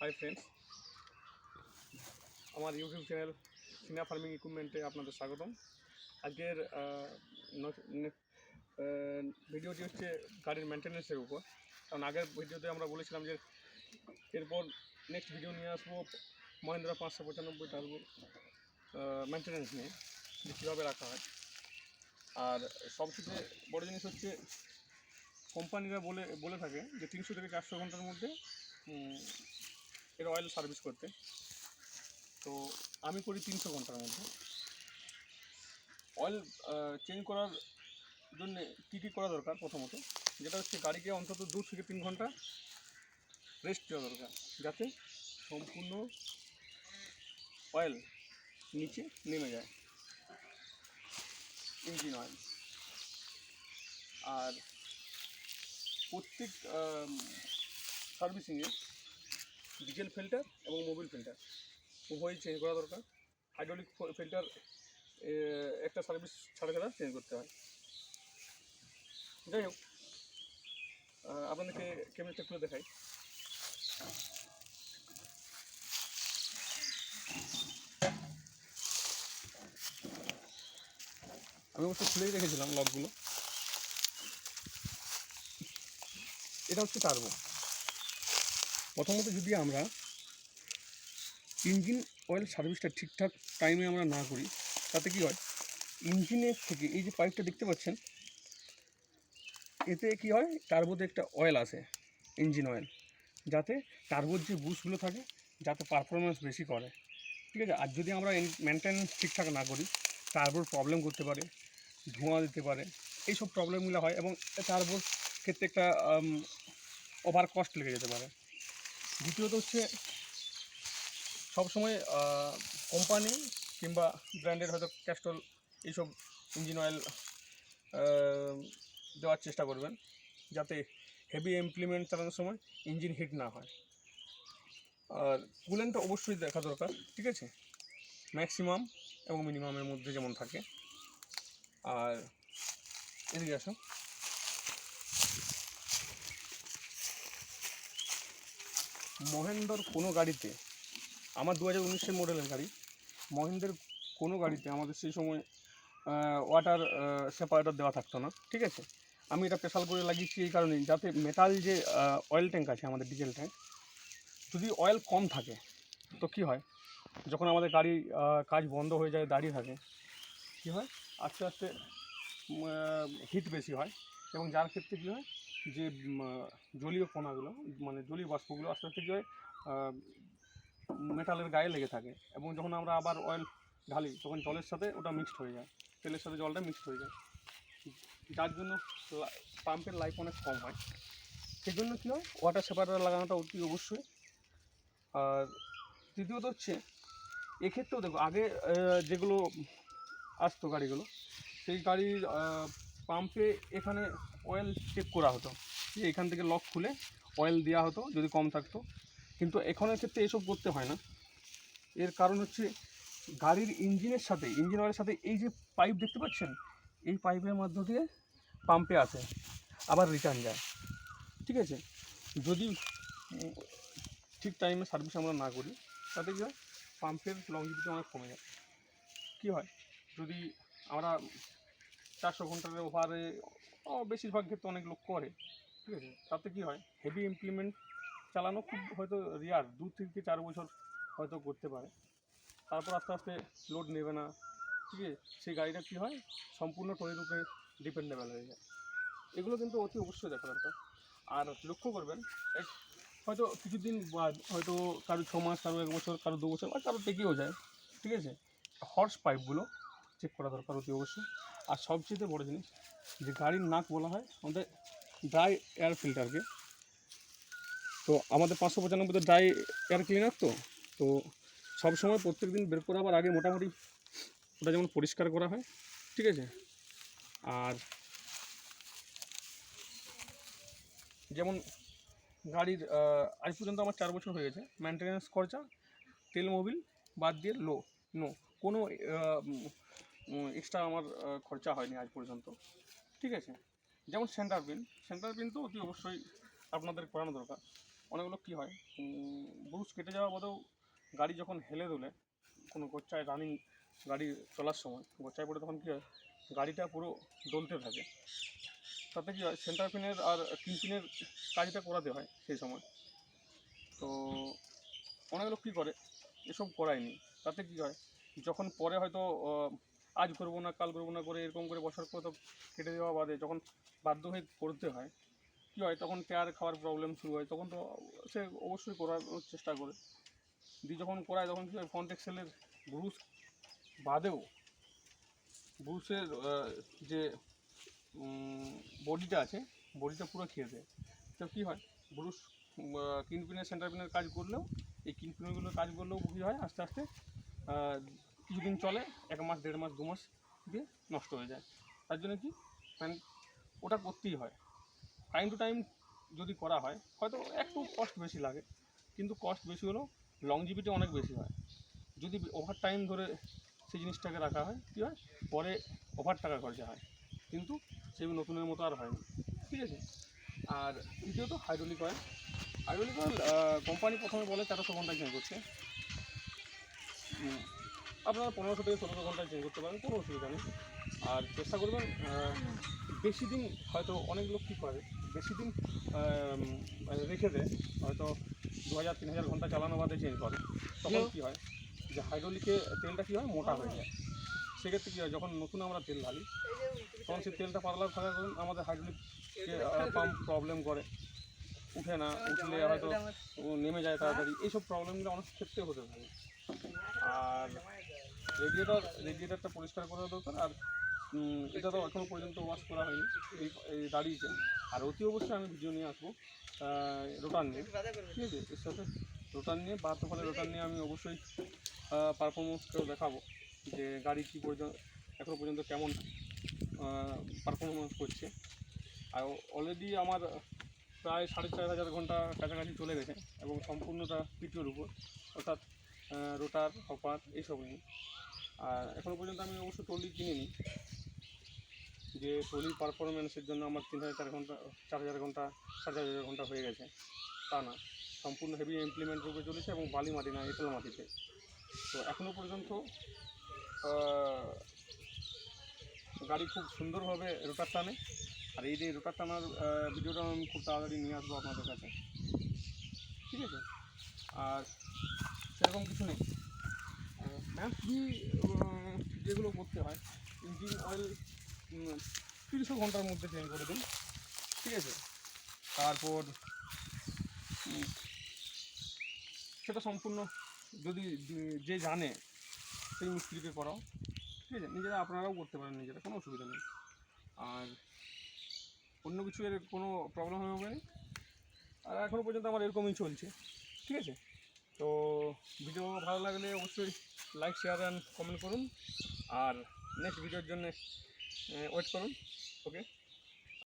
Hi friends, আমার YouTube channel সিনা farming ইকুইপমেন্টে আপনাদের স্বাগতম। আজকের ভিডিওটি হচ্ছে গাড়ির মেনটেন্যান্সের উপর। কারণ আগের ভিডিওতে আমরা বলেছিলাম যে এরপর নেক্সট ভিডিও নিয়ে আসবো মহিন্দ্রা 595 টার্বো মেনটেন্যান্স নিয়ে, যে কীভাবে রাখা হয়। আর সবথেকে বড় জিনিস হচ্ছে কোম্পানিরা বলে থাকে যে 300 থেকে 400 ঘন্টার মধ্যে এর অয়েল সার্ভিস করতে। তো আমি করি 300 ঘন্টার মধ্যে। অয়েল চেঞ্জ করার জন্য কী কী করা দরকার, প্রথমত যেটা হচ্ছে গাড়িকে অন্তত 2 থেকে 3 ঘন্টা রেস্ট দেওয়া দরকার, যাতে সম্পূর্ণ অয়েল নিচে নেমে যায়, ইঞ্জিন অয়েল। আর প্রত্যেক সার্ভিসিংয়ে ডিজেল ফিল্টার এবং মোবিল ফিল্টার উভয়ই চেঞ্জ করা দরকার। হাইড্রোলিক ফিল্টার একটা সার্ভিস ছাড়া চেঞ্জ করতে হয়। যাই হোক, আপনাদেরকে ক্যামেরাটা খুলে দেখাই। আমি অবশ্য খুলেই রেখেছিলাম লকগুলো। এটা হচ্ছে টার্বো। প্রথমত যদি আমরা ইঞ্জিন অয়েল সার্ভিসটা ঠিকঠাক টাইমে আমরা না করি, তাতে কি হয়, ইঞ্জিনের থেকে এই যে পাইপটা দেখতে পাচ্ছেন, এতে কি হয়, টার্বোতে একটা অয়েল আসে, ইঞ্জিন অয়েল, যাতে টার্বোর যে বুশগুলো থাকে যাতে পারফরমেন্স বেশি করে। ঠিক আছে। আর যদি আমরা মেনটেন্যান্স ঠিকঠাক না করি, টার্বোর প্রবলেম করতে পারে, ধোঁয়া দিতে পারে, এইসব প্রবলেমগুলো হয় এবং টার্বোর ক্ষেত্রে একটা ওভার কস্ট লেগে যেতে পারে। দ্বিতীয়ত হচ্ছে সবসময় কোম্পানি কিংবা ব্র্যান্ডের হয়তো ক্যাস্ট্রল এইসব ইঞ্জিন অয়েল দেওয়ার চেষ্টা করবেন, যাতে হেভি ইমপ্লিমেন্ট চালানোর সময় ইঞ্জিন হিট না হয়। আর কুলেন্টটা অবশ্যই দেখা দরকার, ঠিক আছে, ম্যাক্সিমাম এবং মিনিমামের মধ্যে যেমন থাকে। আর এদিকে আসো, মহেন্দ্রর কোনো গাড়িতে, আমার 2019 মডেলের গাড়ি, মহেন্দ্রের কোনো গাড়িতে আমাদের সেই সময় ওয়াটার সেপারেটর দেওয়া থাকতো না, ঠিক আছে। আমি এটা স্পেশাল করে লাগিয়েছি এই কারণেই, যাতে মেটাল যে অয়েল ট্যাঙ্ক আছে, আমাদের ডিজেল ট্যাঙ্ক, যদি অয়েল কম থাকে তো কী হয়, যখন আমাদের গাড়ি কাজ বন্ধ হয়ে যায়, দাঁড়িয়ে থাকে, কী হয়, আস্তে আস্তে হিট বেশি হয় এবং যার ক্ষেত্রে কী হয়, যে জলীয় কণাগুলো, মানে জলীয় বাষ্পগুলো আস্তে আস্তে কী হয়, মেটালের গায়ে লেগে থাকে এবং যখন আমরা আবার অয়েল ঢালি তখন জলের সাথে ওটা মিক্সড হয়ে যায়, তেলের সাথে জলটা মিক্সড হয়ে যায়, যার জন্য পাম্পের লাইফ অনেক কম হয়। সেই জন্য কী হয়, ওয়াটার সেপারেটর লাগানোটা অতি অবশ্যই। আর তৃতীয়ত হচ্ছে, এক্ষেত্রেও দেখো, আগে যেগুলো আসতো গাড়িগুলো, সেই গাড়ির পাম্পে এখানে অয়েল চেক করা হতো, যে এখান থেকে লক খুলে অয়েল দেওয়া হতো যদি কম থাকতো। কিন্তু এখনের ক্ষেত্রে এসব করতে হয় না। এর কারণ হচ্ছে গাড়ির ইঞ্জিনের সাথে, ইঞ্জিন অয়েলের সাথে এই যে পাইপ দেখতে পাচ্ছেন, এই পাইপের মধ্য দিয়ে পাম্পে আসে, আবার রিটার্ন যায়, ঠিক আছে। যদি ঠিক টাইমে সার্ভিস আমরা না করি, তাতে কী হয়, পাম্পের লংজিভিটি অনেক কমে যায়। কী হয়, যদি আমরা 400 ঘন্টার ওভারে, বেশিরভাগ ক্ষেত্রে অনেক লোক করে, ঠিক আছে, তাতে কী হয়, হেভি ইমপ্লিমেন্ট চালানো খুব হয়তো রেয়ার, 2 থেকে 4 বছর হয়তো করতে পারে, তারপর আস্তে আস্তে লোড নেবে না, ঠিক আছে, সেই গাড়িটা কী হয়, সম্পূর্ণ টয়ের উপরে ডিপেন্ডেবল হয়ে যায়। এগুলো কিন্তু অতি অবশ্যই দেখা দরকার। আর লক্ষ্য করবেন, হয়তো কিছুদিন হয়তো কারো 6 মাস, কারো 1 বছর, কারো 2 বছর, আর কারো টেকেও যায়, ঠিক আছে, হর্স পাইপগুলো চেক করা দরকার অতি অবশ্যই। আর সবচেয়ে বড় জিনিস, যে গাড়ির নাক বলা হয় আমাদের ড্রাই এয়ার ফিল্টারকে। তো আমাদের 595 ড্রাই এয়ার ক্লিনার, তো সবসময় প্রত্যেক দিন বের করাবার আগে মোটামুটি ওটা যেমন পরিষ্কার করা হয়, ঠিক আছে। আর যেমন গাড়ির আজ পর্যন্ত আমার 4 বছর হয়ে গেছে, মেনটেন্যান্স খরচা তেল মোবিল বাদ দিয়ে নো কোনো এক্সট্রা আমার খরচা হয়নি আজ পর্যন্ত, ঠিক আছে। যেমন সেন্টার পিন তো অতি অবশ্যই আপনাদের করানো দরকার। অনেকগুলো কী হয়, ব্রুশ ব্রুশ কেটে যাওয়া বাদেও গাড়ি যখন হেলে দুলে কোনো গোচ্চায় রানিং গাড়ি চলার সময় গোচ্চায় পড়ে তখন কী হয়, গাড়িটা পুরো দোলতে থাকে। তাতে কী হয়, সেন্টার পিনের আর কিং পিনের কাজটা করাতে হয় সেই সময়। তো অনেক লোক কী করে, এসব করায়নি। তাতে কী হয়, যখন পরে হয়তো আজ করবো না কাল করবো না করে এরকম করে বছর পর তো কেটে দেওয়া বাদে যখন বাধ্য হয়ে করতে হয়, কী হয়, তখন টায়ার খাওয়ার প্রবলেম শুরু হয়। তখন তো সে অবশ্যই করার চেষ্টা করে। দিয়ে যখন করায় তখন কী হয়, ফ্রন্ট এক্সেলের ব্রুশ বাদেও ব্রুশের যে বডিটা আছে, বডিটা পুরো খেয়ে দেয়। তো কী হয়, ব্রুশ কিং পিনের সেন্টার পিনের কাজ করলেও, এই কিং পিনগুলোর কাজ করলেও কী হয়, আস্তে আস্তে কিছুদিন চলে, 1 মাস 1.5 মাস 2 মাস দিয়ে নষ্ট হয়ে যায়। তার জন্য কি ওটা করতেই হয়। টাইম টু টাইম যদি করা হয়, হয়তো একটু কস্ট বেশি লাগে, কিন্তু কস্ট বেশি হলেও লংজিভিটি অনেক বেশি হয়। যদি ওভার টাইম ধরে সেই জিনিসটাকে রাখা হয়, কী হয়, পরে ওভার টাকা খরচা হয়, কিন্তু সেই নতুনের মতো আর হয় না। ঠিক আছে। আর দ্বিতীয়ত hydraulic oil. Hydraulic oil company প্রথমে বলে 1300 ঘন্টায় চেঞ্জ করছে। আপনারা 1500 থেকে 1600 ঘন্টায় চেঞ্জ করতে পারেন, কোনো অসুবিধা নেই। আর চেষ্টা করবেন বেশি দিন, হয়তো অনেক লোক কী করে, বেশি দিন রেখে দেয়, হয়তো 2000-3000 ঘন্টা চালানো বাদে চেঞ্জ করে। তখন কী হয়, যে হাইড্রোলিকে তেলটা কী হয়, মোটা হয়ে যায়। সেক্ষেত্রে কী হয়, যখন নতুন আমরা তেল ঢালি তখন সেই তেলটা পাতলা থাকার কারণে আমাদের হাইড্রোলিককে পাম্প প্রবলেম করে, উঠে না, উঠলে হয়তো নেমে যায় তাড়াতাড়ি। এইসব প্রবলেমগুলো অনেক ক্ষেত্রে হতে থাকে। আর রেডিয়েটারটা পরিষ্কার করা দরকার। আর এটা তো এখনও পর্যন্ত ওয়াশ করা হয়নি, এই দাঁড়িয়েছে। আর অতি অবশ্যই আমি ভিডিও নিয়ে আসবো রোটার নিয়ে, ঠিক আছে। এর সাথে রোটার নিয়ে, 72 ফলের রোটার নিয়ে আমি অবশ্যই পারফরমেন্সকেও দেখাবো যে গাড়ি কী এখনও পর্যন্ত কেমন পারফরমেন্স করছে। আর অলরেডি আমার প্রায় 4500 ঘন্টা কাছাকাছি চলে গেছে, এবং সম্পূর্ণটা পিটিওর উপর, অর্থাৎ রোটার হপার এইসব নিয়ে। আর এখনও পর্যন্ত আমি অবশ্য ট্রলি কিনিনি, যে ট্রলির পারফরমেন্সের জন্য আমার 3000 ঘন্টা 4000 ঘন্টা 4500 ঘন্টা হয়ে গেছে, তা না। সম্পূর্ণ হেভি ইমপ্লিমেন্ট রূপে চলেছে, এবং বালি মাটি না, এঁটেল মাটিতে। তো এখনও পর্যন্ত গাড়ি খুব সুন্দরভাবে রোটার টানে। আর এই যে রোটার টানার ভিডিওটা আমি খুব তাড়াতাড়ি নিয়ে আসবো আপনাদের কাছে, ঠিক আছে। আর সেরকম কিছু নেই। ম্যাথলি যেগুলো করতে হয়, ইঞ্জিন অয়েল 300 ঘন্টার মধ্যে চেঞ্জ করে দিন, ঠিক আছে। তারপর সেটা সম্পূর্ণ যদি যে জানে সেই মিস্ত্রিকে করাও, ঠিক আছে। নিজেরা আপনারাও করতে পারেন নিজেরা, কোনো অসুবিধা নেই। আর অন্য কিছু এর কোনো প্রবলেম হবে না। আর এখনও পর্যন্ত আমার এরকমই চলছে, ঠিক আছে। তো ভিডিও ভালো লাগলে অবশ্যই লাইক, শেয়ার অ্যান্ড কমেন্ট করুন। আর নেক্সট ভিডিওর জন্য ওয়েট করুন। ওকে।